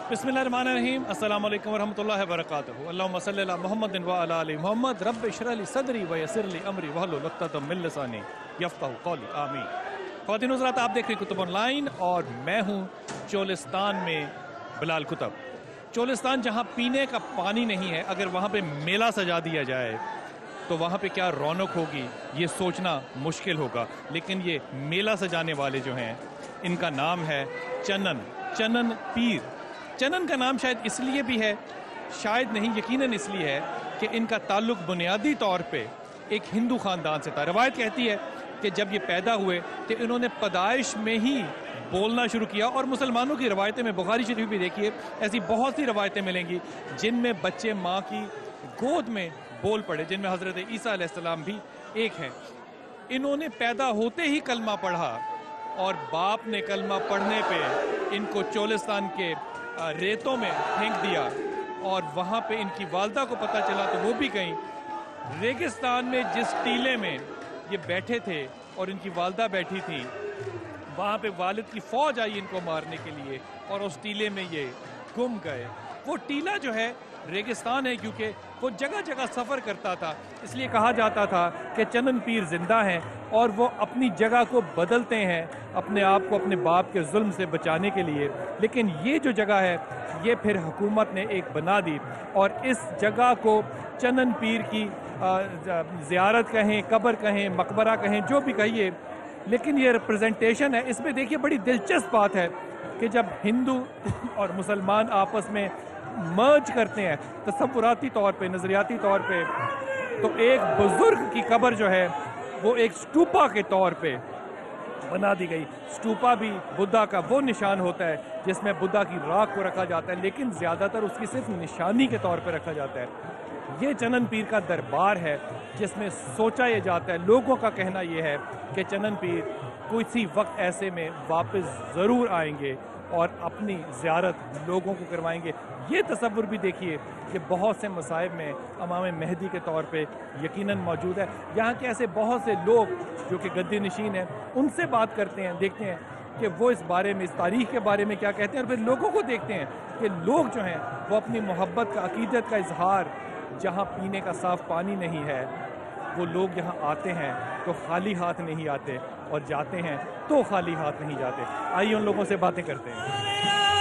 बिस्मिल्लाहिर्रहमानिर्रहीम। अस्सलामु अलैकुम वरहमतुल्लाहि वबरकातुहू। अल्लाहुम्मा सल्लि अला मुहम्मदिन व अला आलि मुहम्मद। रब्बि इश्रह ली सदरी व यस्सिर ली अमरी वहलुल उक़दतम मिन लिसानी यफ़क़हू क़ौली। आमीन। ख़वातीन हज़रात, आप देख रहे हैं कुतुब ऑनलाइन और मैं हूँ चोलिस्तान में बिलाल कुतुब। चोलिस्तान जहाँ पीने का पानी नहीं है, अगर वहाँ पे मेला सजा दिया जाए तो वहाँ पे क्या रौनक होगी ये सोचना मुश्किल होगा। लेकिन ये मेला सजाने वाले जो हैं इनका नाम है चनन पीर। चनन का नाम शायद इसलिए भी है, शायद नहीं यकीनन इसलिए है कि इनका ताल्लुक बुनियादी तौर पे एक हिंदू ख़ानदान से था। रवायत कहती है कि जब ये पैदा हुए तो इन्होंने पैदाइश में ही बोलना शुरू किया। और मुसलमानों की रवायतें में, बुखारी शरीफ भी देखिए, ऐसी बहुत सी रवायतें मिलेंगी जिनमें बच्चे माँ की गोद में बोल पड़े, जिनमें हज़रत ईसा अलैहिस्सलाम भी एक हैं। इन्होंने पैदा होते ही कलमा पढ़ा और बाप ने कलमा पढ़ने पे इनको चोलिस्तान के रेतों में फेंक दिया और वहाँ पे इनकी वालदा को पता चला तो वो भी गई। रेगिस्तान में जिस टीले में ये बैठे थे और इनकी वालदा बैठी थी, वहाँ पे वालिद की फ़ौज आई इनको मारने के लिए और उस टीले में ये गुम गए। वो टीला जो है रेगिस्तान है क्योंकि वो जगह जगह सफ़र करता था, इसलिए कहा जाता था कि चनन पीर जिंदा हैं और वो अपनी जगह को बदलते हैं अपने आप को अपने बाप के जुल्म से बचाने के लिए। लेकिन ये जो जगह है ये फिर हुकूमत ने एक बना दी और इस जगह को चनन पीर की ज़ियारत कहें, कब्र कहें, मकबरा कहें, जो भी कहिए, लेकिन ये रिप्रेजेंटेशन है। इसमें देखिए बड़ी दिलचस्प बात है कि जब हिंदू और मुसलमान आपस में मर्ज करते हैं तसव्वुराती तौर पे, नज़रियाती तौर पे, तो एक बुजुर्ग की कब्र जो है वो एक स्टूपा के तौर पे बना दी गई। स्टूपा भी बुद्धा का वो निशान होता है जिसमें बुद्धा की राख को रखा जाता है, लेकिन ज़्यादातर उसकी सिर्फ निशानी के तौर पे रखा जाता है। ये चनन पीर का दरबार है जिसमें सोचा ये जाता है, लोगों का कहना यह है कि चनन पीर किसी वक्त ऐसे में वापस ज़रूर आएंगे और अपनी ज़ियारत लोगों को करवाएंगे। ये तसव्वुर भी देखिए कि बहुत से मसाइब में इमाम मेहदी के तौर पे यकीनन मौजूद है। यहाँ के ऐसे बहुत से लोग जो कि गद्दी नशीन हैं, उनसे बात करते हैं, देखते हैं कि वो इस बारे में, इस तारीख़ के बारे में क्या कहते हैं और फिर लोगों को देखते हैं कि लोग जो हैं वो अपनी मोहब्बत का, अकीदत का इजहार, जहाँ पीने का साफ़ पानी नहीं है वो लोग यहाँ आते हैं तो खाली हाथ नहीं आते और जाते हैं तो खाली हाथ नहीं जाते। आइए उन लोगों से बातें करते हैं।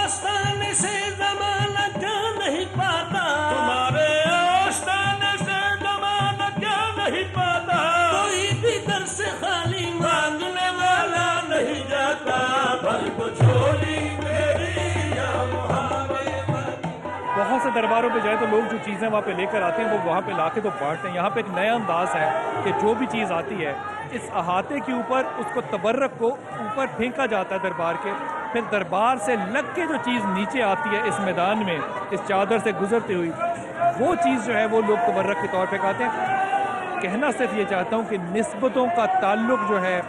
आस्ताने से ज़माना क्या नहीं पाता, तुम्हारे आस्ताने से ज़माना क्या नहीं पाता, कोई भी दर से खाली मांगने वाला नहीं जाता, भर को झोली मेरी या मुहारे। बहुत से दरबारों पे जाए तो लोग जो चीज़ें वहाँ पे लेकर आते हैं वो वहाँ पे लाके तो बांटते हैं। यहाँ पे एक नया अंदाज है कि जो भी चीज़ आती है इस अहाते के ऊपर उसको तबर्रक को ऊपर फेंका जाता है दरबार के, फिर दरबार से लग के जो चीज़ नीचे आती है इस मैदान में, इस चादर से गुजरती हुई, वो चीज़ जो है वो लोग तबर्रक के तौर पर कहते हैं। कहना सिर्फ ये चाहता हूँ कि निस्बतों का ताल्लुक जो है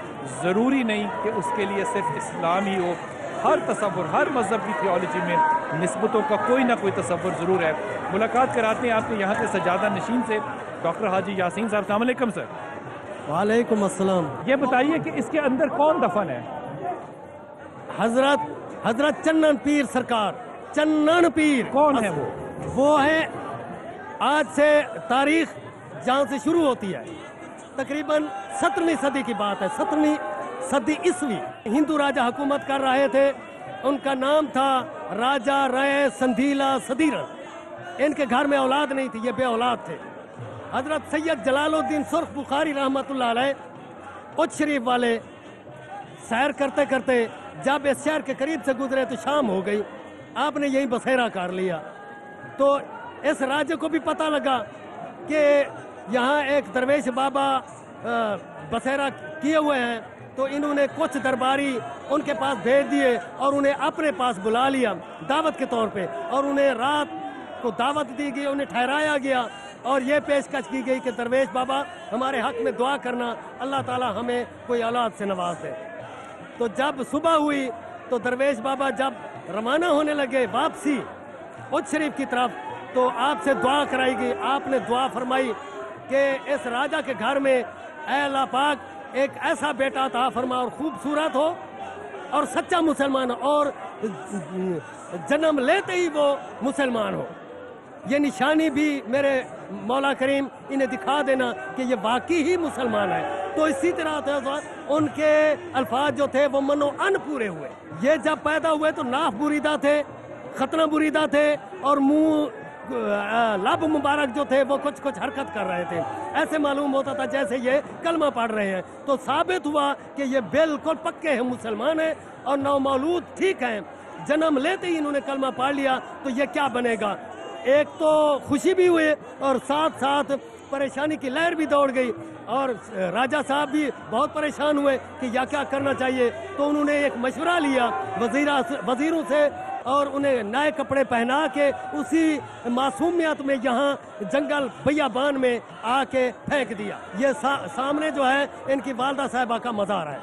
ज़रूरी नहीं कि उसके लिए सिर्फ इस्लाम ही हो। हर तसव्वुर, हर मज़हब की थियोलॉजी में निस्बतों का कोई ना कोई तसव्वुर ज़रूर है। मुलाकात कराते हैं आपके यहाँ के सजादा नशीन से, डॉक्टर हाजी यासीन साहब। अस्सलाम वालेकुम सर। वालेकुम अस्सलाम। ये बताइए कि इसके अंदर कौन दफन है? हजरत चन्नन पीर सरकार। चन्नन पीर कौन है वो है, आज से तारीख जहाँ से शुरू होती है तकरीबन 17वीं सदी की बात है, 17वीं सदी ईस्वी। हिंदू राजा हुकूमत कर रहे थे, उनका नाम था राजा रय संधीला सदीरन। इनके घर में औलाद नहीं थी, ये बे औलाद थे। हजरत सैयद जलालुद्दीन सुर्ख बुखारी रहमतुल्लाह अलैह उच्च शरीफ वाले सैर करते करते जब इस शहर के करीब से गुजरे तो शाम हो गई, आपने यही बसेरा कर लिया। तो इस राजा को भी पता लगा कि यहाँ एक दरवेश बाबा बसेरा किए हुए हैं, तो इन्होंने कुछ दरबारी उनके पास भेज दिए और उन्हें अपने पास बुला लिया दावत के तौर पे, और उन्हें रात को दावत दी गई, उन्हें ठहराया गया और ये पेशकश की गई कि दरवेश बाबा हमारे हक में दुआ करना, अल्लाह ताला हमें कोई औलाद से नवाज दे। तो जब सुबह हुई तो दरवेश बाबा जब रवाना होने लगे वापसी उच्च शरीफ की तरफ, तो आपसे दुआ कराई गई। आपने दुआ फरमाई कि इस राजा के घर में ऐ अल्लाह पाक एक ऐसा बेटा अता फरमा और खूबसूरत हो और सच्चा मुसलमान और जन्म लेते ही वो मुसलमान हो। ये निशानी भी मेरे मौला करीम इन्हें दिखा देना कि ये वाकई ही मुसलमान है। तो इसी तरह था उनके अल्फाज जो थे वो मनो अन पूरे हुए। ये जब पैदा हुए तो नाफ बुरीदा थे, खतना बुरीदा थे और मुंह लब मुबारक जो थे वो कुछ कुछ हरकत कर रहे थे। ऐसे मालूम होता था जैसे ये कलमा पढ़ रहे हैं। तो साबित हुआ कि ये बिल्कुल पक्के हैं मुसलमान हैं और नौमौलूद ठीक हैं। जन्म लेते ही इन्होंने कलमा पढ़ लिया तो ये क्या बनेगा। एक तो खुशी भी हुई और साथ साथ परेशानी की लहर भी दौड़ गई और राजा साहब भी बहुत परेशान हुए कि या क्या करना चाहिए। तो उन्होंने एक मशवरा लिया वजीरों से और उन्हें नए कपड़े पहना के उसी मासूमियत में यहाँ जंगल बियाबान में आके फेंक दिया। ये सामने जो है इनकी वालदा साहिबा का मज़ार है,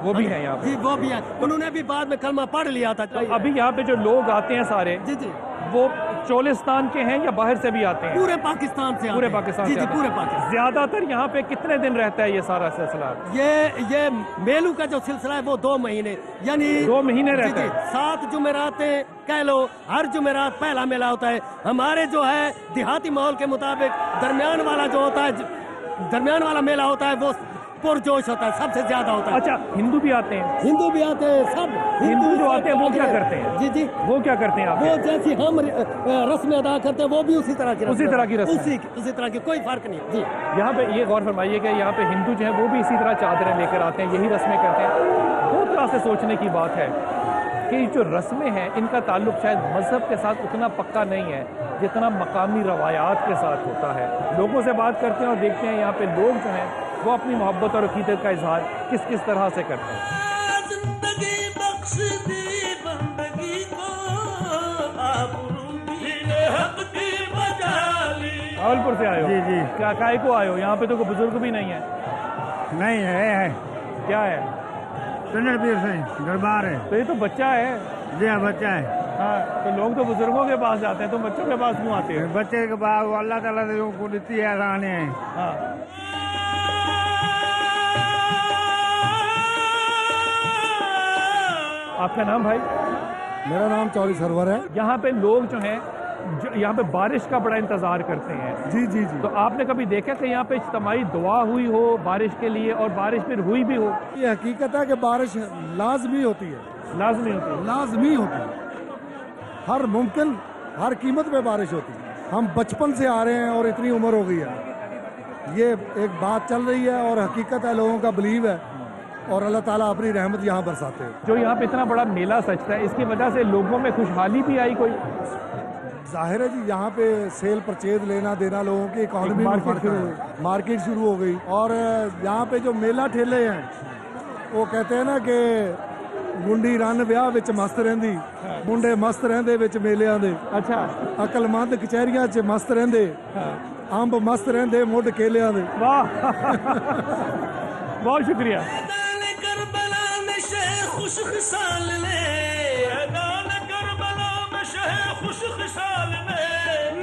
वो भी है यहाँ पे। जी वो भी है। उन्होंने भी बाद में कलमा पढ़ लिया था। तो अभी यहाँ पे जो लोग आते हैं सारे, जी जी, वो चोलिस्तान के हैं या बाहर से भी आते हैं? पूरे पाकिस्तान से, पूरे पाकिस्तान जी से जी, आते पूरे हैं। पाकिस्तान। ज्यादातर यहाँ पे कितने दिन रहता है ये सारा सिलसिला? ये मेलू का जो सिलसिला है वो 2 महीने, यानी 2 महीने जी रहता जी, है। 7 जुमेरातें कह लो, हर जुमेरात पहला मेला होता है। हमारे जो है देहाती माहौल के मुताबिक दरमियान वाला जो होता है, दरमियान वाला मेला होता है वो पुरजोश होता है, सबसे ज्यादा होता है। अच्छा, हिंदू भी आते हैं? हिंदू भी आते हैं, सब हिंदू जो आते हैं वो क्या करते हैं? जी जी, वो क्या करते हैं आप? वो जैसी हम रस्में अदा करते हैं वो भी उसी तरह की उसी तरह की रस्में? उसी तरह की, कोई फर्क नहीं है। जी, यहाँ पे ये गौर फरमाइए कि यहाँ पे हिंदू जो है वो भी इसी तरह चादरें लेकर आते हैं, यही रस्में करते हैं। 2 तरह से सोचने की बात है कि जो रस्में हैं इनका ताल्लुक शायद मजहब के साथ उतना पक्का नहीं है जितना मकामी रवायात के साथ होता है। लोगों से बात करते हैं और देखते हैं यहाँ पे लोग जो हैं वो अपनी मोहब्बत और अकीदत का इजहार किस किस तरह से करते हैं। जिंदगी बख्श दी बंदगी को, हक की बजा ली। भावलपुर से आए हो? जी जी, क्या काय को आए हो? यहाँ पे तो कोई बुजुर्ग भी नहीं है। नहीं है क्या है? रणबीर सिंह दरबार है। तो ये तो बच्चा है। जी हाँ, बच्चा है। हाँ, तो लोग तो बुजुर्गों के पास जाते हैं, तो बच्चों के पास क्यों आते हैं? बच्चे के बाद वो अल्लाह ताला ने उनको दी है आने हैं। हाँ, आपका नाम भाई? मेरा नाम चौरी सरवर है। यहाँ पे लोग जो हैं यहाँ पे बारिश का बड़ा इंतजार करते हैं। जी जी जी, तो आपने कभी देखा कि यहाँ पे इज्तिमाई दुआ हुई हो बारिश के लिए और बारिश फिर हुई भी हो? ये हकीकत है कि बारिश लाजमी होती है, लाजमी होती है। लाजमी होती है। हर मुमकिन हर कीमत पे बारिश होती है। हम बचपन से आ रहे हैं और इतनी उम्र हो गई है, ये एक बात चल रही है और हकीकत है, लोगों का बिलीव है और अल्लाह ताला अपनी रहमत यहाँ बरसाते हैं। जो यहाँ पे इतना बड़ा मेला सजता है, इसकी वजह से लोगों में खुशहाली भी आई कोई? जाहिर है जी, यहाँ पे सेल परचेज लेना देना, लोगों की इकॉनमी में फर्क है, मार्केट शुरू हो गई। और यहाँ पे जो मेला ठेले हैं वो कहते हैं ना कि मुंडी रन ब्याह विच मस्त रहिंदी, मुंडे मस्त रहंदे विच मेलियां दे। अच्छा, अकलमंद कचहरियां च मस्त रहंदे, अंब मस्त रहंदे मुंड केलियां दे। वाह बहुत शुक्रिया। मैदान करबला में शह खुश खिसाल ने, मैदान करबला में शह खुश खिसाल ने,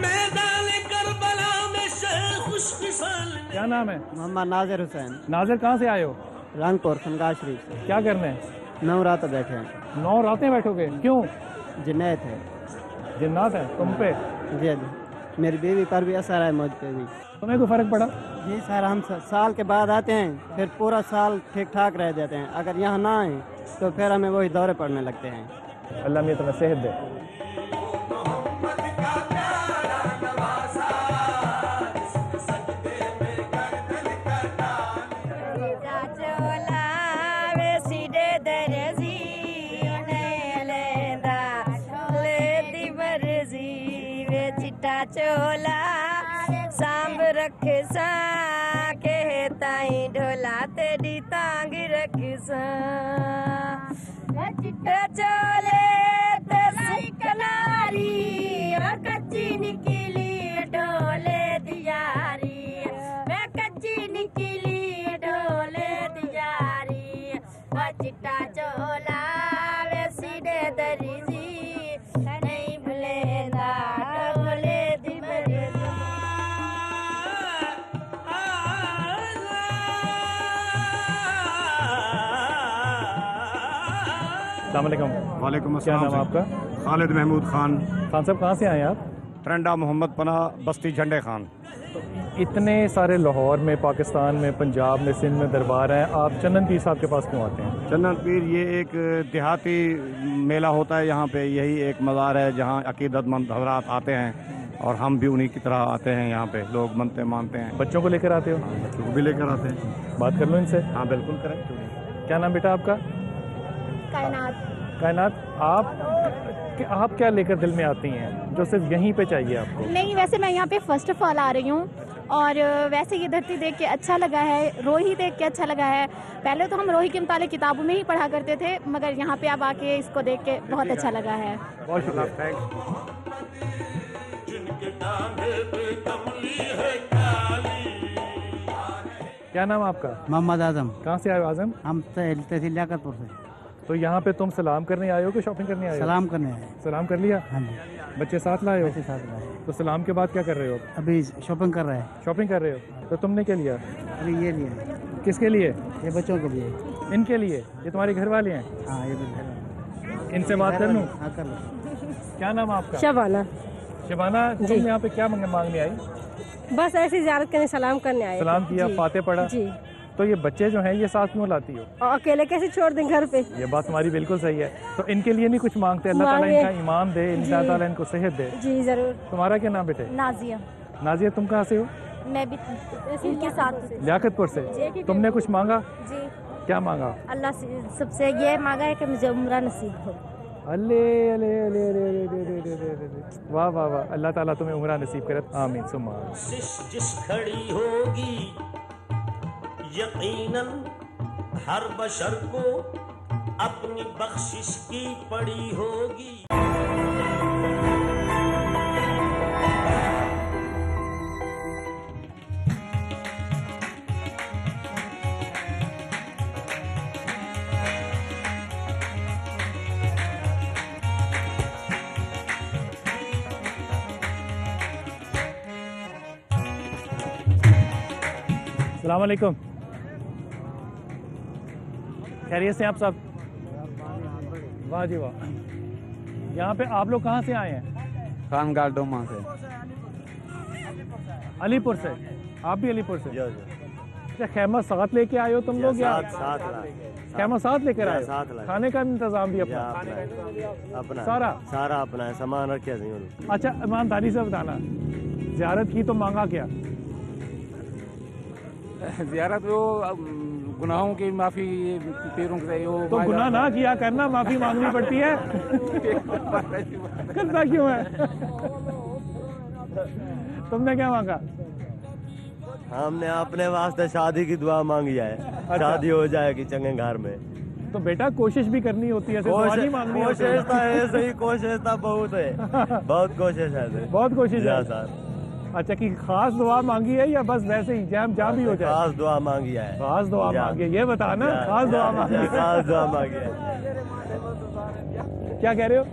मैदान करबला में शह खुश खिसाल ने। क्या नाम है? मोहम्मद नाजिर हुसैन, नाजिर, कहाँ से आए हो? रंगपुर खनगा शरीफ से। क्या करने हैं? 9 रात बैठे हैं। 9 रातें बैठोगे? क्यों? जिन्नत है। जिन्नात है तुम पे? जी जी, मेरी बीवी पर भी असर है, मुझ पे भी। तुम्हें कोई फर्क पड़ा? जी सर, हम साल के बाद आते हैं, फिर पूरा साल ठीक ठाक रह जाते हैं। अगर यहाँ ना आए तो फिर हमें वही दौरे पड़ने लगते हैं। अल्लाह मियां तुम्हें सेहत दे। चोला सांब रख सा के ताई ढोला तेरी तांग रख सा चोले तो कलारी कच्ची निकली ढोले दियारी, मैं कच्ची निकली ढोले दियारी। वो चिट्टा चोला वे सीधे दर्जी नहीं भूलेगा ढोले अस्सलाम वालेकुम। वालेकुम क्या अस्सलाम। नाम आपका? खालिद महमूद खान। खान साहब कहाँ से आए हैं आप? टरंडा मोहम्मद पना बस्ती झंडे खान। इतने सारे लाहौर में, पाकिस्तान में, पंजाब में, सिंध में दरबार हैं, आप चंदन पीर साहब के पास क्यों आते हैं? चंदन पीर ये एक देहाती मेला होता है यहाँ पे, यही एक मज़ार है जहाँ अकीदतमंद हज़रात आते हैं और हम भी उन्हीं की तरह आते हैं। यहाँ पे लोग मनते मानते हैं। बच्चों को लेकर आते हो? बच्चों को भी लेकर आते हैं। बात कर लो इनसे। हाँ बिल्कुल करें। क्या नाम बेटा आपका? कायनात। कायनात, आप क्या लेकर दिल में आती हैं जो सिर्फ यहीं पे चाहिए आपको? नहीं, वैसे मैं यहाँ पे फर्स्ट ऑफ ऑल आ रही हूँ और वैसे ये धरती देख के अच्छा लगा है, रोही देख के अच्छा लगा है। पहले तो हम रोही के मुताबिक किताबों में ही पढ़ा करते थे, मगर यहाँ पे अब आके इसको देख के बहुत अच्छा लगा है। बहुत शुक्रिया। क्या नाम आपका? मोहम्मद आजम। कहाँ से आए हो आजम? हम तहसील लियाकतपुर से। तो यहाँ पे तुम सलाम करने आए हो कि शॉपिंग करने आए हो? सलाम करने आए। सलाम कर लिया? हाँ जी। बच्चे साथ लाए हो? बच्चे साथ लाए। तो सलाम के बाद क्या कर रहे हो? अभी शॉपिंग कर रहे हैं। शॉपिंग कर रहे हो? तो तुमने क्या लिया? अभी ये लिए। किसके लिए? ये बच्चों के लिए। इनके लिए? ये तुम्हारे घर वाले हैं? हाँ ये भी। इनसे बात कर लूँ? हाँ कर लो। क्या नाम आपका? शबाना। शबाना, तुम यहाँ पे क्या मांगने आई? बस ऐसी ज़ियारत करने, सलाम करने आए। सलाम किया, फाते पढ़ा? जी। तो ये बच्चे जो हैं ये साथ क्यों लाती हो? और अकेले कैसे छोड़ दें घर पे? ये बात तुम्हारी बिल्कुल सही है। तो इनके लिए नहीं कुछ मांगते? अल्लाह ताला इनका ईमान दे, अल्लाह ताला इनको सेहत दे। जी जरूर। तुम्हारा क्या नाम बेटे? नाजिया। नाजिया, तुम कहाँ से हो? मैं भी इनके साथ। लियाकतपुर से। तुमने कुछ मांगा? जी। क्या मांगा? अल्लाह से सबसे ये मांगा है कि मुझे उम्र नसीब हो। अले अले अले अले अले अले अले अले अले। वाह वाह वाह, अल्लाह ताला तुम्हें उम्र नसीब करे। आमीन सुम्मा आमीन। जिस खड़ी होगी यकीनन हर बशर को अपनी बख्शिश की पड़ी होगी। अस्सलाम वालेकुम। खैरियत से आप सब? वाह जी वाह। यहाँ पे आप लोग कहाँ से आए हैं? खानगाह डोमा से। अलीपुर से? आप भी अलीपुर से? क्या खैमा साथ लेके आए हो तुम लोग? या खैमा साथ लेकर आए हो? खाने का इंतजाम भी अपना सारा अपना है, सामान रखे। अच्छा, ईमानदारी से बताना, ज़ियारत की तो मांगा क्या? ज़ियारत वो गुनाहों की माफ़ी, पीरों से वो। तो गुनाह ना किया करना, माफ़ी मांगनी पड़ती है। करता क्यों है? तुमने क्या मांगा? हमने अपने वास्ते शादी की दुआ मांगी है। शादी हो जाएगी चंगे घर में। तो बेटा कोशिश भी करनी होती है, दुआ नहीं मांगनी होती है। कोशिश तो बहुत है। बहुत कोशिश है। बहुत कोशिश है सर। अच्छा, कि खास दुआ मांगी है या बस वैसे ही जहाँ भी हो जाए? खास दुआ मांगी है। खास दुआ मांगी है, ये बताना। खास दुआ मांगी है। खास दुआ मांगी है। क्या कह रहे हो?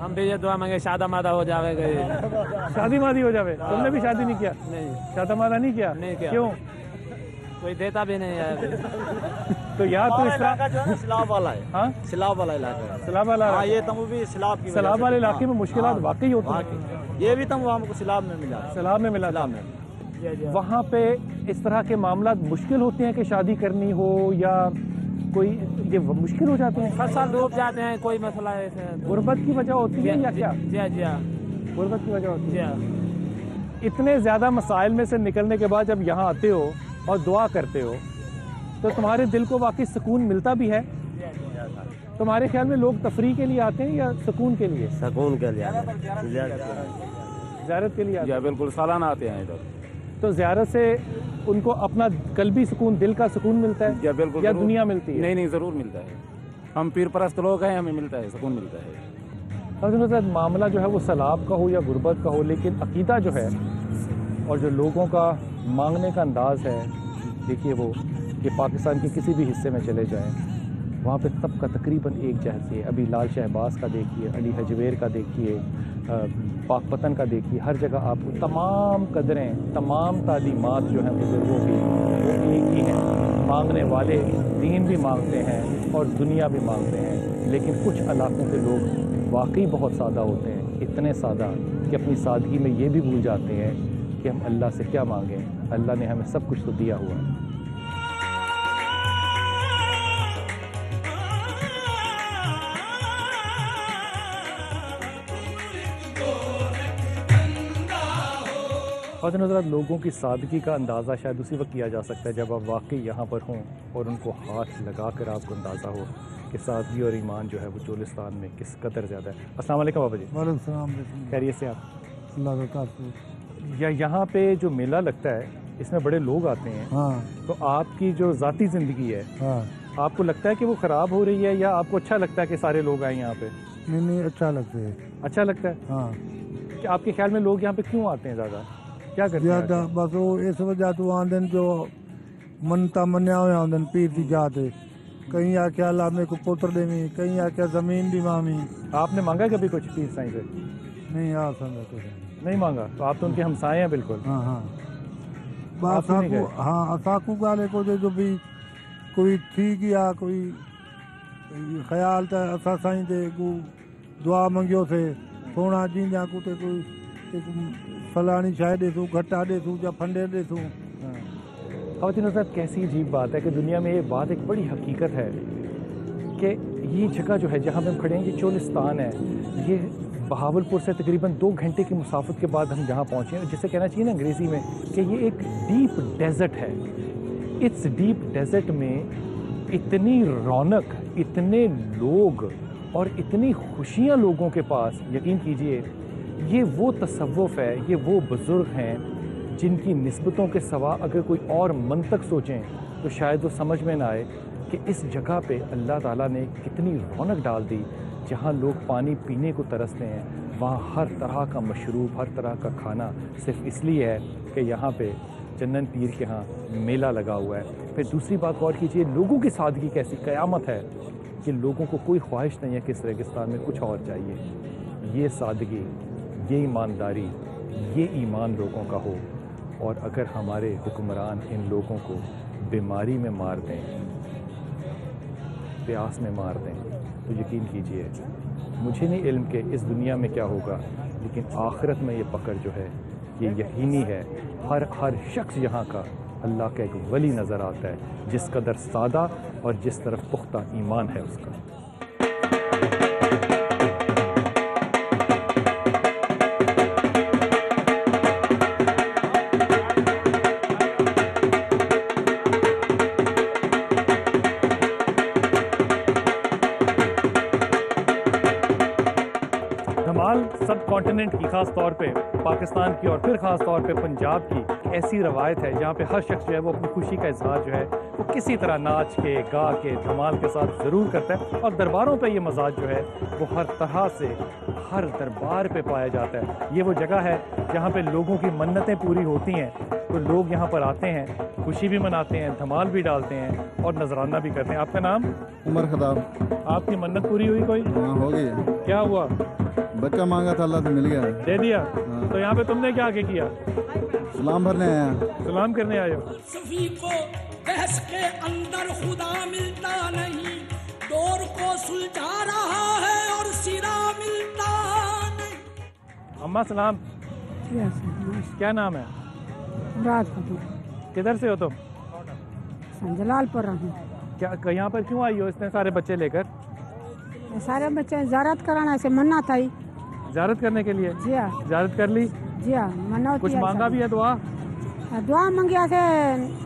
हम भी ये दुआ मांगे शादा मादा हो जाएगा। शादी मादी हो जावे। तुमने भी शादी नहीं किया? नहीं, शादा मादा नहीं किया। नहीं किया। क्यों? कोई देता भी नहीं है। तो यार तो इस तरह सैलाब वाला है। हाँ, सैलाब वाला इलाका है। सैलाब वाला? हाँ, ये तमु भी सैलाब की। सैलाब वाले इलाके में मुश्किलात वाकई होती है। ये भी तमु हमको सैलाब में मिला। सैलाब में मिला? सैलाब में। वहाँ पे इस तरह के मामला मुश्किल होते हैं कि शादी करनी हो या कोई, ये मुश्किल हो जाते हैं? फसल डूब जाते हैं, कोई मसला ऐसे। गुर्बत की वजह होती है या क्या? जी हाँ, गुर्बत की वजह होती है। इतने ज़्यादा मसाइल में से निकलने के बाद जब यहाँ आते हो और दुआ करते हो तो तुम्हारे दिल को वाकई सुकून मिलता भी है? तुम्हारे ख्याल में लोग तफरीह के लिए आते हैं या सुकून के लिए? सुकून के लिए। ज़ियारत के लिए आते हैं? बिल्कुल सालाना आते हैं इधर। तो ज़ियारत से उनको अपना कल्बी सुकून, दिल का सुकून मिलता है बिल्कुल, या दुनिया मिलती है? नहीं, ज़रूर मिलता है। हम पीर परस्त लोग हैं, हमें मिलता है, सुकून मिलता है। हज़रत मामला जो है वो सलाब का हो या गुर्बत का हो, लेकिन अकीदा जो है और जो लोगों का मांगने का अंदाज़ है, देखिए वो कि पाकिस्तान के किसी भी हिस्से में चले जाएं वहाँ पे तबका तकरीबन एक जैसे है। अभी लाल शहबाज का देखिए, अली हजवेर का देखिए, पाकपतन का देखिए, हर जगह आपको तमाम कदरें, तमाम तालीमात जो हैं बुज़ुर्गों की वो एक ही हैं। मांगने वाले दीन भी मांगते हैं और दुनिया भी मांगते हैं। लेकिन कुछ इलाकों के लोग वाकई बहुत सादा होते हैं, इतने सादा कि अपनी सादगी में ये भी भूल जाते हैं कि हम अल्लाह से क्या मांगें। अल्लाह ने हमें सब कुछ तो दिया हुआ है। ख़वातीन हज़रात, लोगों की सादगी का अंदाज़ा शायद उसी वक्त किया जा सकता है जब आप वाकई यहाँ पर हों और उनको हाथ लगा कर आपको अंदाज़ा हो कि सादगी और ईमान जो है वो चोलिस्तान में किस कदर ज़्यादा है। अस्सलाम वालेकुम बाबा जी। वालेकुम सलाम। खैरियत से आप? अल्लाह का या यहाँ पे जो मेला लगता है इसमें बड़े लोग आते हैं। हाँ तो आपकी जो ज़ाती ज़िंदगी है, हाँ, आपको लगता है कि वो ख़राब हो रही है या आपको अच्छा लगता है कि सारे लोग आए यहाँ पे? नहीं अच्छा लगता है। अच्छा लगता है। हाँ, कि आपके ख्याल में लोग यहाँ पे क्यों आते हैं ज़्यादा, क्या करते हैं? ज़्यादा बस वो इस वजह तो आंदे जो मनता मनिया हुआ आंदे पीर की जाते, कहीं आके अल्लाह मेरे को पुत्र देवी, कहीं आके ज़मीन दी मामी। आपने मांगा कभी कुछ पीर साईं से? नहीं आ समझा कुछ नहीं मांगा। तो आप तो उनके हमसाए हैं बिल्कुल। हाँ हाँ, आप नहीं गए? हाँ असाकू गाले को जो भी कोई थी गया, कोई ख्याल था असा साईं दे को दुआ मंगियो थे सोना जींदा को ते कोई फलानी शायद देसूँ, घट्टा देसूँ या फंडे देसूँ। ख़वातीन हज़रात, कैसी अजीब बात है कि दुनिया में ये बात एक बड़ी हकीकत है कि ये जगह जो है जहाँ पे हम खड़े हैं, ये चोलिस्तान है। ये बहावलपुर से तकरीबन 2 घंटे की मुसाफत के बाद हम यहाँ पहुँचे हैं, जिसे कहना चाहिए ना अंग्रेज़ी में कि ये एक डीप डेजर्ट है। इस डीप डेजर्ट में इतनी रौनक, इतने लोग और इतनी खुशियाँ लोगों के पास, यकीन कीजिए ये वो तसव्वुफ़ है, ये वो बुज़ुर्ग हैं जिनकी निस्बतों के सिवा अगर कोई और मंतक सोचें तो शायद वो समझ में ना आए कि इस जगह पे अल्लाह ताला ने कितनी रौनक डाल दी। जहाँ लोग पानी पीने को तरसते हैं, वहाँ हर तरह का मशरूब, हर तरह का खाना सिर्फ इसलिए है कि यहाँ पे चन्नन पीर के यहाँ मेला लगा हुआ है। फिर दूसरी बात गौर कीजिए, लोगों की सादगी कैसी क़यामत है कि लोगों को कोई ख्वाहिश नहीं है कि इस रेगिस्तान में कुछ और चाहिए। ये सादगी, ये ईमानदारी, ये ईमान लोगों का हो। और अगर हमारे हुक्मरान इन लोगों को बीमारी में मार दें, प्यास में मार दें, तो यकीन कीजिए, मुझे नहीं इल्म के इस दुनिया में क्या होगा, लेकिन आखिरत में ये पकड़ जो है ये यकीनी है। हर शख्स यहाँ का अल्लाह का एक वली नज़र आता है, जिस कदर सादा और जिस तरफ पुख्ता ईमान है उसका। सब कॉन्टिनेंट की, ख़ास तौर पे पाकिस्तान की और फिर ख़ास तौर पे पंजाब की ऐसी रवायत है जहाँ पे हर शख्स जो है वो अपनी खुशी का इजहार जो है वो किसी तरह नाच के, गा के, धमाल के साथ ज़रूर करता है। और दरबारों पे ये मजाज जो है वो हर तरह से हर दरबार पे पाया जाता है। ये वो जगह है जहाँ पे लोगों की मन्नतें पूरी होती हैं, तो लोग यहाँ पर आते हैं, खुशी भी मनाते हैं, धमाल भी डालते हैं और नजराना भी करते हैं। आपका नाम? उमर खताब। आपकी मन्नत पूरी हुई कोई? हाँ हो गई। क्या हुआ? बच्चा मांगा था, अल्लाह से मिल गया। दे दिया? हाँ। तो यहाँ पे तुमने क्या आगे किया? सलाम भरने आया। सलाम करने आए हो? सफी को बहस के अंदर खुदा मिलता नहीं, दौर को सुलझा रहा है और सिरा मिलता नहीं। अम्मा सलाम। क्या नाम है? किधर से हो तुम? जलालपुर। क्या यहाँ पर क्यों आई हो इतने सारे बच्चे लेकर? सारे बच्चे ज़ियारत कराना से मन्ना था। ज़ियारत करने के लिए? जी हाँ। ज़ियारत कर ली? जी हाँ। मन्ना कुछ मांगा भी है? दुआ मंगिया से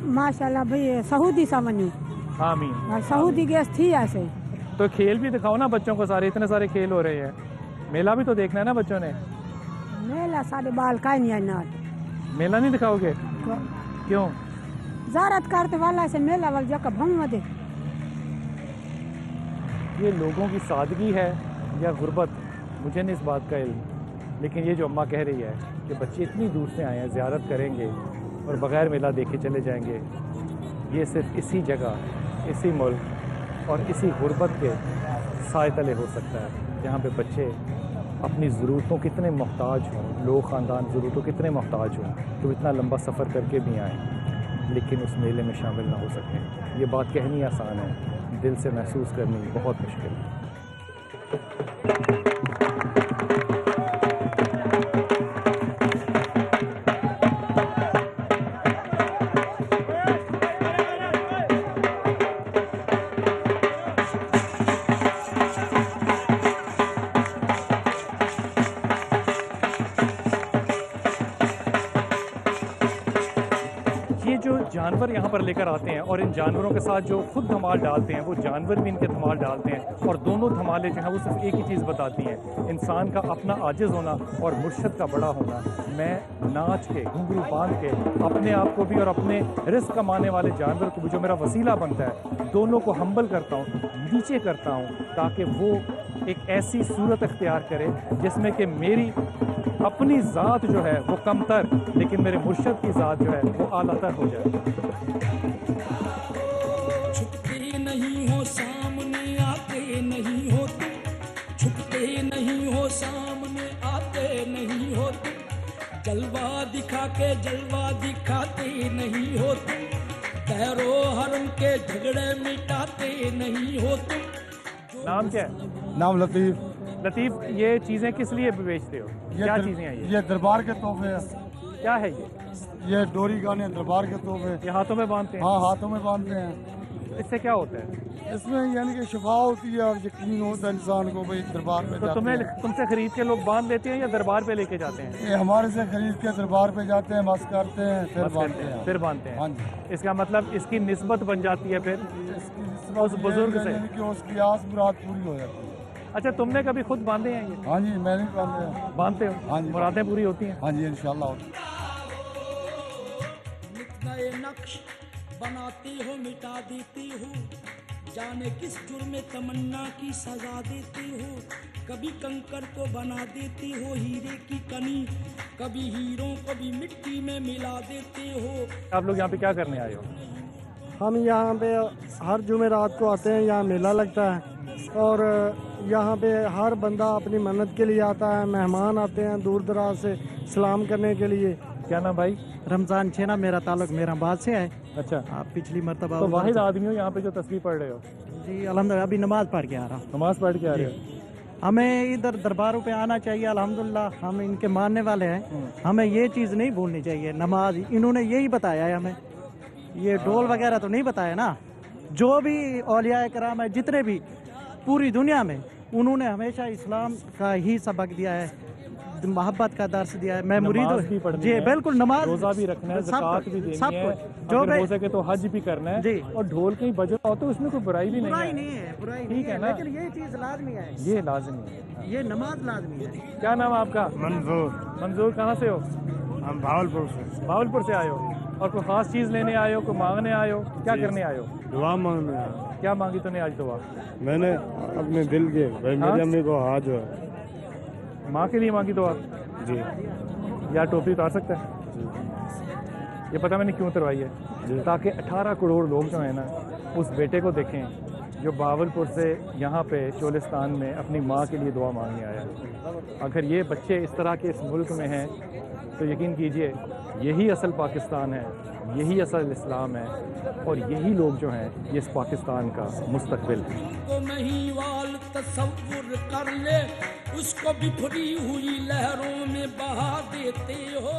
माशाल्लाह भाई सऊदी सा वनू। आमीन। सऊदी गैस थी ऐसे। तो खेल भी दिखाओ ना बच्चों को, सारे इतने सारे खेल हो रहे हैं, मेला भी तो देखना है ना बच्चों ने। मेला साढ़े बाल का नहीं है। मेला नहीं दिखाओगे? क्यों? ज़ियारत करते वाला से मेला वाल जगह भंग दे। ये लोगों की सादगी है या गुर्बत, मुझे नहीं इस बात का इल्म, लेकिन ये जो अम्मा कह रही है कि बच्चे इतनी दूर से आए हैं, ज़ियारत करेंगे और बग़ैर मेला देखे चले जाएंगे, ये सिर्फ इसी जगह, इसी मुल्क और इसी गुर्बत के साए तले हो सकता है जहाँ पे बच्चे अपनी ज़रूरतों कितने मोहताज हों, लोग ख़ानदान ज़रूरतों कितने मोहताज हों तो इतना लंबा सफ़र करके भी आएँ लेकिन उस मेले में शामिल ना हो सकें। ये बात कहनी आसान है, दिल से महसूस करनी बहुत मुश्किल है। जानवर यहाँ पर लेकर आते हैं और इन जानवरों के साथ जो खुद धमाल डालते हैं वो जानवर भी इनके धमाल डालते हैं और दोनों धमाले जो हैं वो सिर्फ एक ही चीज़ बताती हैं, इंसान का अपना आजिज़ होना और मुर्शद का बड़ा होना। मैं नाच के घुंघरू बांध के अपने आप को भी और अपने रिस्क कमाने वाले जानवर को भी जो मेरा वसीला बनता है, दोनों को हम्बल करता हूँ, नीचे करता हूँ, ताकि वो एक ऐसी सूरत अख्तियार करे जिसमें कि मेरी अपनी ज़ात जो है वो कमतर, लेकिन मेरे मुर्शद की ज़ात जो है वो आलातर हो जाए। छुपते नहीं हो सामने आते नहीं हो तुम, छुपते नहीं हो सामने आते नहीं हो तुम, जलवा दिखा के जलवा दिखाते नहीं हो तुम, तैरो हरम के झगड़े मिटाते नहीं हो तुम। नाम क्या है? नाम लतीफ़। लतीफ़, ये चीज़ें किस लिए बेचते हो? क्या चीज़ें हैं ये दरबार के तोहफे हैं। क्या है ये डोरी गाने दरबार के तोहफे। ये हाथों में बांधते हैं? हाँ, हाथों में बांधते हैं। इससे क्या होता है? इसमें यानी कि शिफा होती है और यकीन होता है इंसान को भाई दरबार पे तो तुमसे खरीद के लोग बांध लेते हैं या दरबार पे लेके जाते हैं? ये हमारे से खरीद के दरबार पे जाते हैं, मस करते हैं, फिर बांधते हैं। फिर बांधते हैं। हाँ जी। इसका मतलब इसकी निस्बत बन जाती है फिर उस बुजुर्ग से, कि उसकी आस मुराद पूरी हो जाती है। अच्छा, तुमने कभी खुद बांधे हैं ये? हाँ जी, मैंने बांधे हैं। बांधते हो? हाँ जी। मुरादें पूरी होती हैं? हाँ जी, इंशाल्लाह होती है। नए नक्श बनाती हो मिटा देती हो, जाने किस जुर्म में तमन्ना की सजा देती हो, कभी कंकर को बना देती हो हीरे की कनी, कभी हीरों को भी मिट्टी में मिला देते हो। आप लोग यहाँ पे क्या करने आए हो? हम यहाँ पे हर जुमेरात को आते हैं, यहाँ मेला लगता है और यहाँ पे हर बंदा अपनी मन्नत के लिए आता है, मेहमान आते हैं दूर दराज से सलाम करने के लिए। क्या नाम भाई? रमज़ान छेना, मेरा ताल्लुक मेहराबाद से है। अच्छा, आप पिछली मरतबा तो वाहिद आदमी हो यहाँ पे जो तस्बीह पढ़ रहे हो? जी अल्हम्दुलिल्लाह, अभी नमाज पढ़ के आ रहा हूँ। नमाज पढ़ के आ रहे हो? हमें इधर दरबारों पे आना चाहिए, अल्हम्दुलिल्लाह हम इनके मानने वाले हैं। हमें ये चीज़ नहीं भूलनी चाहिए, नमाज इन्होंने यही बताया है हमें, ये ढोल वगैरह तो नहीं बताया ना। जो भी औलिया कराम है जितने भी पूरी दुनिया में, उन्होंने हमेशा इस्लाम का ही सबक दिया है, मोहब्बत का दर्स दिया है। मैं मुरीद हूँ जी, बिल्कुल। नमाज, रोजा भी रखना है, ज़कात भी देनी है, जो हो सके तो हज भी करना है जी। और ढोल के ही बजना हो तो उसमें कोई बुराई भी नहीं है, ठीक है ना, लेकिन ये चीज़ लाजमी है, ये लाजमी है, ये नमाज लाजमी है। क्या नाम है आपका? मंजूर। मंजूर, कहाँ से हो? हम भावलपुर से। भावलपुर से आए हो और कोई खास चीज़ लेने आए हो, कोई मांगने आए हो, क्या करने आए हो? दुआ मांगने आए। क्या मांगी तूने आज दुआ? मैंने अपने दिल के भाई मेरी अम्मी को हाथ जो है माँ के लिए मांगी दुआ जी। यार टोपी उतार सकता है? ये पता मैंने क्यों उतरवाई है? ताकि 18 करोड़ लोग जो है ना उस बेटे को देखें जो भावलपुर से यहाँ पे चोलिस्तान में अपनी माँ के लिए दुआ मांगने आया। अगर ये बच्चे इस तरह के इस मुल्क में हैं तो यकीन कीजिए यही असल पाकिस्तान है, यही असल इस्लाम है और यही लोग जो हैं ये इस पाकिस्तान का मुस्तकबिल है। तो नहीं वाल तसव्वुर कर ले, उसको बिखरी हुई लहरों में बहा देते हो।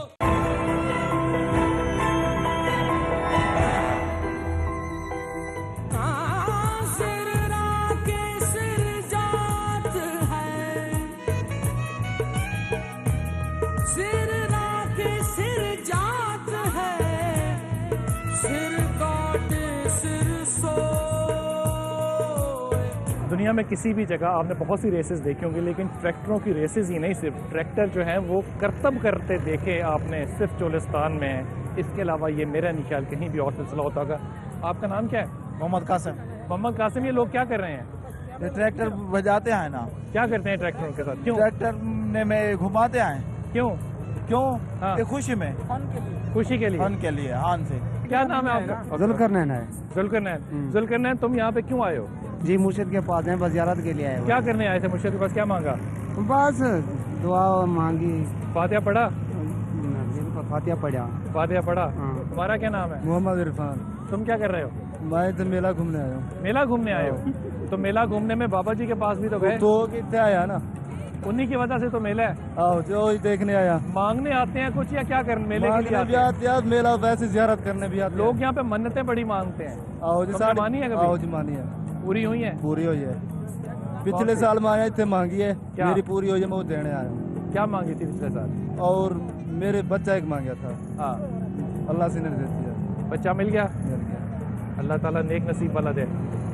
दुनिया में किसी भी जगह आपने बहुत सी रेसेस देखी होंगी, लेकिन ट्रैक्टरों की रेसेस ही नहीं, सिर्फ ट्रैक्टर जो हैं वो करतब करते देखे आपने सिर्फ चोलिस्तान में। इसके अलावा ये मेरा नहीं ख्याल कहीं भी और सिलसिला होता होगा। आपका नाम क्या है? मोहम्मद कासिम। मोहम्मद कासिम, ये लोग क्या कर रहे हैं? ये ट्रैक्टर बजाते हैं ना। क्या करते हैं ट्रैक्टरों के साथ? क्यों? ट्रैक्टर में घुमाते हैं। क्यों? क्यों? हाँ। खुशी में, खुशी के लिए, फन के लिए, आन से। क्या नाम है आपका? जुल्करनैन है। जुल्करनैन। जुल्करनैन, तुम यहाँ पे क्यों आए हो? जी मुर्शिद के पास हैं, बस ज़ियारत के लिए आए। क्या करने आए थे? मुर्शिद के पास क्या मांगा? बस दुआ मांगी। फातिहा पढ़ा? फातिहा पढ़ा। फातिहा पढ़ा। तुम्हारा क्या नाम है? मोहम्मद इरफान। तुम क्या कर रहे हो? मैं तो मेला घूमने आया हूँ। मेला घूमने आए हो? तो मेला घूमने में बाबा जी के पास भी तो गए? तो कितने आया ना, उन्हीं की वजह से तो मेला है। आओ जो देखने आया। मांगने आते हैं कुछ या क्या करने? मेले के लिए आते हैं? मेला वैसे ज़ियारत करने भी आते हैं। लोग यहाँ पे मन्नतें बड़ी मांगते हैं। आओ जी, मानी है कभी? आओ जी, मानी है। पूरी हुई है? पूरी हुई है। पिछले साल मैं आया थे, मांगी है, मेरी पूरी हुई है, मैं वो देने आया हूँ। क्या मांगी थी पिछले साल? और मेरे बच्चा एक मांगा था। हाँ, अल्लाह से नहीं देती है। बच्चा मिल गया? अल्लाह ताला नेक नसीब वाला दे।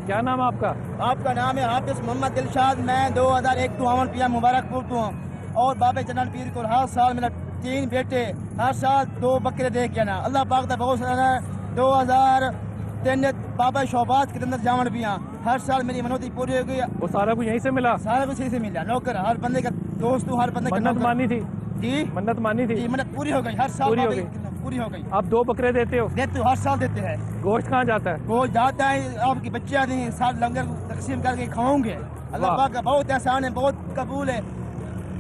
क्या नाम है आपका? आपका नाम है हाफिज मोहम्मद दिलशाद। मैं 2001 तो अमन पिया मुबारकपुर तो हूँ। और बाबे चनन पीर को हर साल मेरा 3 बेटे, हर साल 2 बकरे दे के ना। अल्लाह पाक का बहुत सारा 2003 बाबा शोबाज के अंदर जावन भी हर साल मेरी मनोती पूरी हो गई। वो सारा कुछ यहीं से मिला? सारा कुछ यहीं से मिला। नौकर हर बंदे का दोस्त हूँ, हर बंदे का मन्नत मानी थी जी? मन्नत मानी थी? जी, मन्नत पूरी हो गई। हर साल पूरी हो गई? पूरी हो गई। आप 2 बकरे देते हो? देते हो, हर साल देते हैं। गोश्त कहाँ जाता है? गोश्त जाता है आपके बच्चे आते हैं, साल लंगर तकसीम करके खाओगे। अल्लाह पाक का बहुत एहसान है, बहुत कबूल है।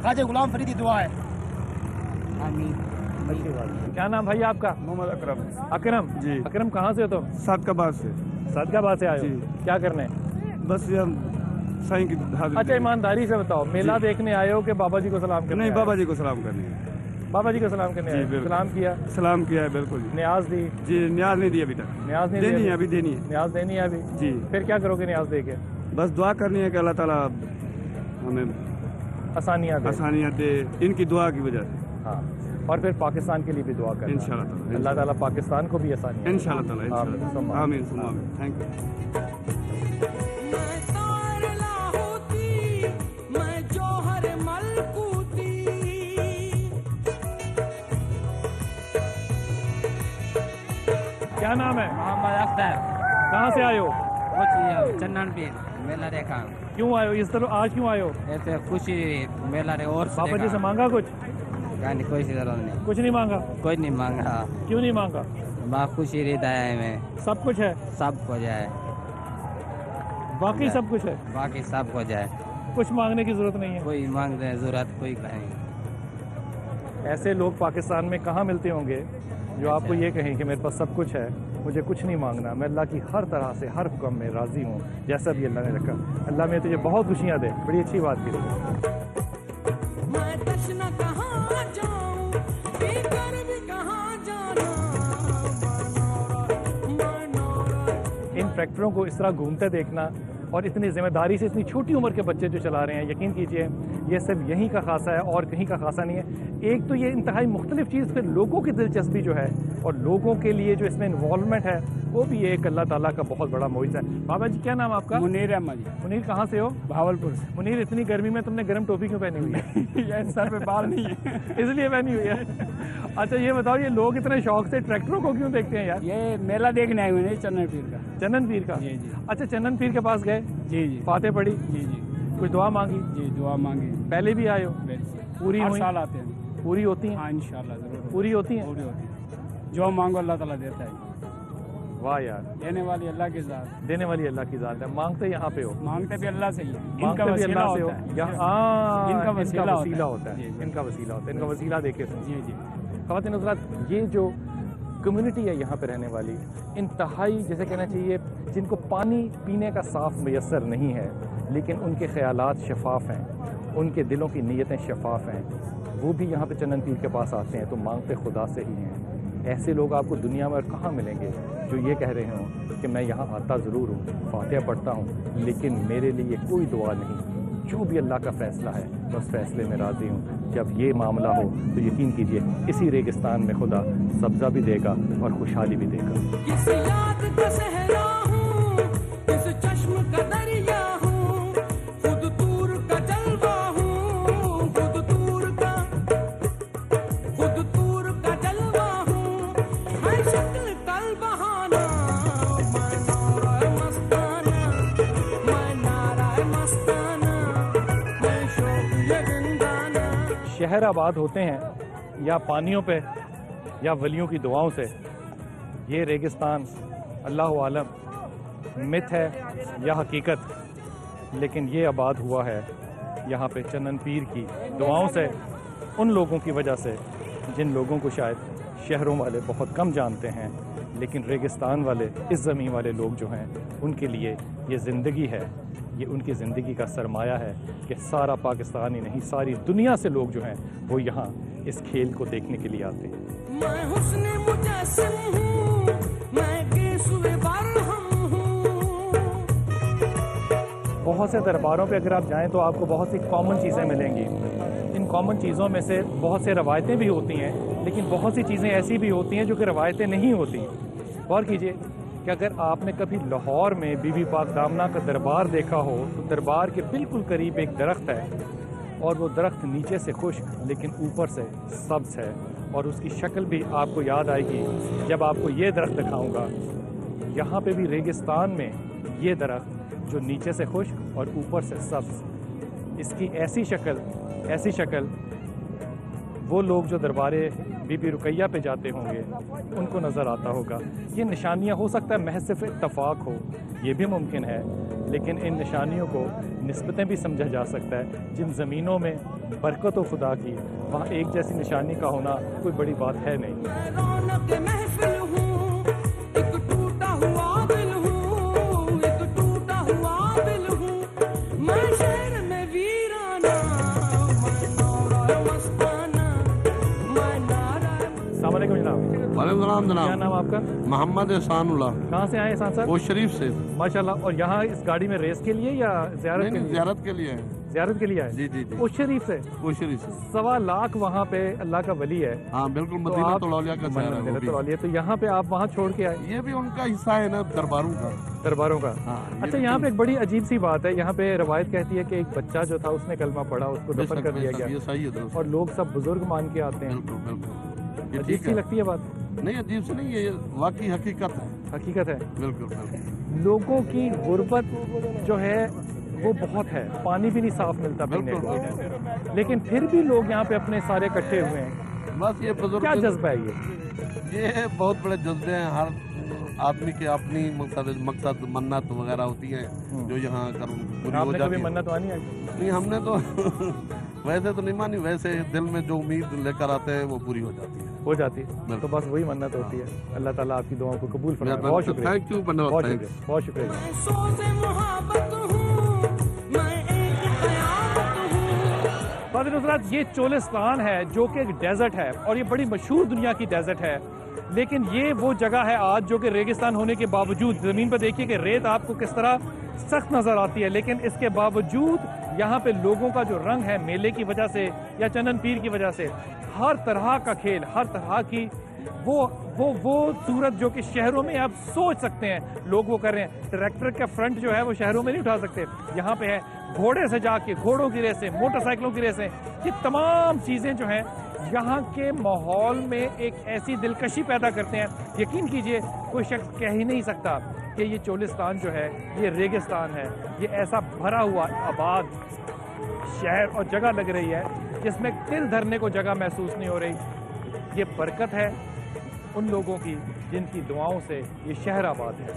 ख्वाजा गुलाम फरीदी दुआ है। क्या नाम भाई आपका? मोहम्मद अकरम। अकरम जी। अकरम कहाँ से हो तुम? सादकाबाद से। सादकाबाद से आए हो? क्या करने? बस ये साईं की हाजिरी। अच्छा, ईमानदारी से बताओ, मेला देखने आए हो कि बाबा जी को सलाम करने? नहीं, बाबा जी को सलाम करने। बाबा जी को सलाम करने आए? सलाम किया? सलाम किया है, बिल्कुल। न्याज दी? जी, न्याज नहीं दी अभी तक। न्याज नहीं देनी है, अभी देनी है। न्याज देनी है अभी? जी। फिर क्या करोगे न्याज दे के? बस दुआ करनी है कि अल्लाह ताला हमें आसानियाँ दे, इनकी दुआ की वजह से। हाँ, और फिर पाकिस्तान के लिए भी दुआ करना इंशाल्लाह। अल्लाह ताला पाकिस्तान को भी आसानी इंशाल्लाह ताला। आमीन सुम्मा आमीन। Thank you. क्या नाम है? मोहम्मद अख्तर। कहाँ से आए हो? चन्नन पीर मेला देखा। क्यों आए हो इस तरह? आज क्यों आए हो? ऐसे खुशी मेला रे। और बाबा जी से मांगा कुछ? कोई जरूरत नहीं। कुछ नहीं मांगा? कोई नहीं मांगा। क्यों नहीं मांगा? बाप खुशी रहता है में। सब कुछ है? सब कुछ है, बाकी सब कुछ है? बाकी सब कुछ है, कुछ मांगने की जरूरत नहीं है। कोई मांगने जरूरत कोई नहीं। ऐसे लोग पाकिस्तान में कहाँ मिलते होंगे जो आपको ये कहें कि मेरे पास सब कुछ है, मुझे कुछ नहीं मांगना, मैं अल्लाह की हर तरह से हर हुक्म में राजी हूँ, जैसा भी अल्लाह ने रखा। अल्लाह में तुझे बहुत खुशियाँ दे। बड़ी अच्छी बात की। इन ट्रैक्टरों को इस तरह घूमते देखना और इतनी जिम्मेदारी से इतनी छोटी उम्र के बच्चे जो चला रहे हैं, यकीन कीजिए ये सिर्फ यहीं का खासा है और कहीं का खासा नहीं है। एक तो ये इंतहाई मुख्तलिफ चीज़, फिर लोगों की दिलचस्पी जो है और लोगों के लिए जो इसमें इन्वॉल्वमेंट है वो भी एक अल्लाह ताला का बहुत बड़ा मोइज़ा है। बाबा जी क्या नाम आपका? मुनीर अहमद। मुनीर कहाँ से हो? भावलपुर से। मुनीर, इतनी गर्मी में तुमने गर्म टोपी क्यों पहनी हुई है? यार सर पे बाल नहीं है इसलिए पहनी हुई है। अच्छा ये बताओ, ये लोग इतने शौक से ट्रैक्टरों को क्यों देखते हैं यार? ये मेला देखने आए हुए हैं चन्नन पीर का। चन्नन पीर का? जी जी। अच्छा, चन्नन पीर के पास गए? जी जी। फाते पढ़ी? जी जी। कुछ दुआ मांगी? जी, दुआ मांगी। पहले भी आए हो? पूरी हर हुई? साल आते हैं। पूरी होती हैं? हाँ इंशाल्लाह जरूर पूरी होती हैं? पूरी होती है। जो मांगो अल्लाह ताला देता है। वाह यार, देने वाली अल्लाह की ज़ात, देने वाली अल्लाह की ज़ात है। मांगते यहाँ पे हो? मांगते भी अल्लाह से ही है। मांगते भी अल्लाह से हो? इनका वसीला होता है। इनका वसीला होता है। इनका वसीला देखे थे। जी जी। ख़वातीन हज़रात, ये जो कम्युनिटी है यहाँ पे रहने वाली, इंतहाई जैसे कहना चाहिए, जिनको पानी पीने का साफ़ मैसर नहीं है लेकिन उनके ख़यालात शफाफ हैं, उनके दिलों की नीयतें शफाफ हैं, वो भी यहाँ पे चन्नन पीर के पास आते हैं तो मांगते खुदा से ही हैं। ऐसे लोग आपको दुनिया में और कहाँ मिलेंगे जो ये कह रहे हों कि मैं यहाँ आता ज़रूर हूँ, फातिहा पढ़ता हूँ, लेकिन मेरे लिए कोई दुआ नहीं, जो भी अल्लाह का फ़ैसला है बस फ़ैसले में राज़ी हूँ। जब ये मामला हो तो यकीन कीजिए इसी रेगिस्तान में खुदा सब्ज़ा भी देगा और खुशहाली भी देगा। शहर आबाद होते हैं या पानियों पे या वलियों की दुआओं से, ये रेगिस्तान अल्लाह आलम मिथ है या हकीकत, लेकिन ये आबाद हुआ है यहाँ पे चन्नन पीर की दुआओं से, उन लोगों की वजह से जिन लोगों को शायद शहरों वाले बहुत कम जानते हैं। लेकिन रेगिस्तान वाले, इस ज़मीन वाले लोग जो हैं, उनके लिए ये ज़िंदगी है, ये उनकी ज़िंदगी का सरमाया है कि सारा पाकिस्तान ही नहीं, सारी दुनिया से लोग जो हैं वो यहाँ इस खेल को देखने के लिए आते हैं। मैं हुस्न मुजस्सिम हूँ, मैं केसुए बरहम हूँ। बहुत से दरबारों पे अगर आप जाएं तो आपको बहुत सी कॉमन चीज़ें मिलेंगी। इन कॉमन चीज़ों में से बहुत से रवायतें भी होती हैं, लेकिन बहुत सी चीज़ें ऐसी भी होती हैं जो कि रवायतें नहीं होती। गौर कीजिए कि अगर आपने कभी लाहौर में बीबी पाक दामना का दरबार देखा हो तो दरबार के बिल्कुल करीब एक दरख्त है और वो दरख्त नीचे से खुश्क लेकिन ऊपर से सब्ज़ है, और उसकी शक्ल भी आपको याद आएगी जब आपको ये दरख्त दिखाऊंगा। यहाँ पे भी रेगिस्तान में ये दरख्त जो नीचे से खुश्क और ऊपर से सब्ज़, इसकी ऐसी शक्ल वो लोग जो दरबारे बीबी रुकैया पे जाते होंगे उनको नज़र आता होगा। ये निशानियाँ हो सकता है महज सिर्फ इत्तफाक हो, ये भी मुमकिन है, लेकिन इन निशानियों को निस्बतें भी समझा जा सकता है। जिन ज़मीनों में बरकत व खुदा की, वहाँ एक जैसी निशानी का होना कोई बड़ी बात है नहीं। वालेकुम जनाब। क्या नाम आपका? मोहम्मद एहसानुल्लाह। कहाँ से आए एहसान साहब? वो शरीफ से। माशाल्लाह। और यहाँ इस गाड़ी में रेस के लिए या ज़ियारत के लिए? ज़ियारत के लिए। ज़ियारत के लिए आए? जी जी जी। वो शरीफ से? वो शरीफ से। 1.25 लाख वहाँ पे अल्लाह का वली है। हाँ बिल्कुल, मदीना तौलिया का शहर है वो भी। तो यहाँ पे आप वहाँ छोड़ के आए? ये भी उनका हिस्सा है ना, दरबारों का। हाँ, अच्छा, यहाँ पे एक बड़ी अजीब सी बात है। यहाँ पे रवायत कहती है कि एक बच्चा जो था उसने कलमा पढ़ा, उसको दफन कर दिया गया। ये सही है और लोग सब बुजुर्ग मान के आते हैं। बिल्कुल बिल्कुल। अजीब सी लगती है बात? नहीं, अजीब से नहीं, ये वाकई हकीकत है। हकीकत है। बिल्कुल बिल्कुल। लोगों की गुर्बत जो है वो बहुत है, पानी भी नहीं साफ मिलता पीने को, लेकिन फिर भी लोग यहाँ पे अपने सारे इकट्ठे हुए हैं। बस ये बुजुर्ग, क्या जज्बा है ये बहुत बड़े जज्बे हैं। हर आदमी की अपनी मकसद मन्नत वगैरह होती है जो यहाँ कर पूरी हो जाती है। मन्नत मानी है? नहीं, हमने तो वैसे तो नहीं मानी, वैसे दिल में जो उम्मीद लेकर आते हैं वो पूरी हो जाती है। तो बस वही मन्नत होती है। अल्लाह ताला आपकी दुआओं को कबूल फरमाए। बहुत शुक्रिया। थैंक यू, बहुत शुक्रिया। नुसरत, ये चोलिस्तान है जो कि एक डेजर्ट है और ये बड़ी मशहूर दुनिया की डेजर्ट है, लेकिन ये वो जगह है आज जो कि रेगिस्तान होने के बावजूद, ज़मीन पर देखिए कि रेत आपको किस तरह सख्त नज़र आती है, लेकिन इसके बावजूद यहाँ पे लोगों का जो रंग है मेले की वजह से या चंदन पीर की वजह से, हर तरह का खेल, हर तरह की वो सूरत जो कि शहरों में आप सोच सकते हैं लोग वो कर रहे हैं। ट्रैक्टर का फ्रंट जो है वो शहरों में नहीं उठा सकते, यहाँ पे है घोड़े से जाके, घोड़ों की रेसें, मोटरसाइकिलों की रेसें, ये तमाम चीज़ें जो हैं यहाँ के माहौल में एक ऐसी दिलकशी पैदा करते हैं। यकीन कीजिए कोई शख्स कह ही नहीं सकता कि ये चोलिस्तान जो है ये रेगिस्तान है। ये ऐसा भरा हुआ आबाद शहर और जगह लग रही है जिसमें तिल धरने को जगह महसूस नहीं हो रही। ये बरकत है उन लोगों की जिनकी दुआओं से ये शहर आबाद है।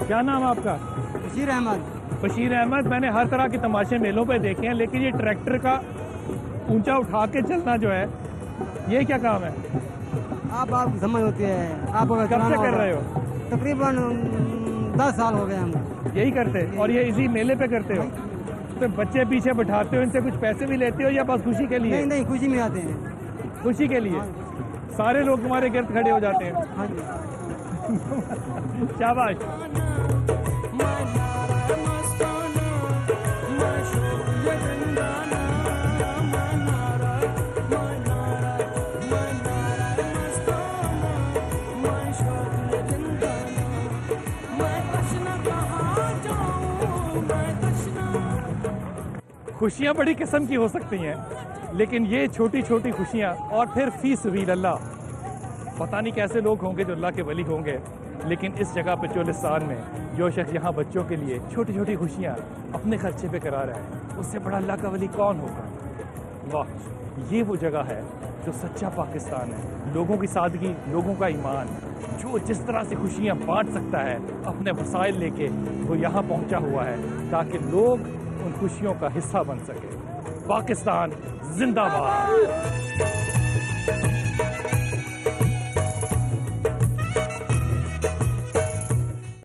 क्या नाम है आपका? बशीर अहमद। बशीर अहमद, मैंने हर तरह के तमाशे मेलों पे देखे हैं, लेकिन ये ट्रैक्टर का ऊंचा उठा के चलना जो है ये क्या काम है? आप समझ होती है। आप कब से कर रहे हो? तकरीबन 10 साल हो गए हम यही करते, और ये इसी मेले पे करते हो? तो बच्चे पीछे बैठाते हो, इनसे कुछ पैसे भी लेते हो या बस खुशी के लिए? नहीं, खुशी में आते हैं। खुशी के लिए? सारे लोग तुम्हारे गिर्द खड़े हो जाते हैं? हाँ जी। शाबाश। खुशियाँ बड़ी किस्म की हो सकती हैं, लेकिन ये छोटी छोटी खुशियाँ, और फिर फी सबील अल्लाह, पता नहीं कैसे लोग होंगे जो अल्लाह के वली होंगे, लेकिन इस जगह पे चोलिस्तान में जो शख्स यहाँ बच्चों के लिए छोटी छोटी खुशियाँ अपने खर्चे पे करा रहा है, उससे बड़ा अल्लाह का वली कौन होगा? वाह, ये वो जगह है तो सच्चा पाकिस्तान है। लोगों की सादगी, लोगों का ईमान, जो जिस तरह से खुशियाँ बांट सकता है अपने वसाइल लेके, वो यहाँ पहुँचा हुआ है ताकि लोग उन खुशियों का हिस्सा बन सके। पाकिस्तान जिंदाबाद।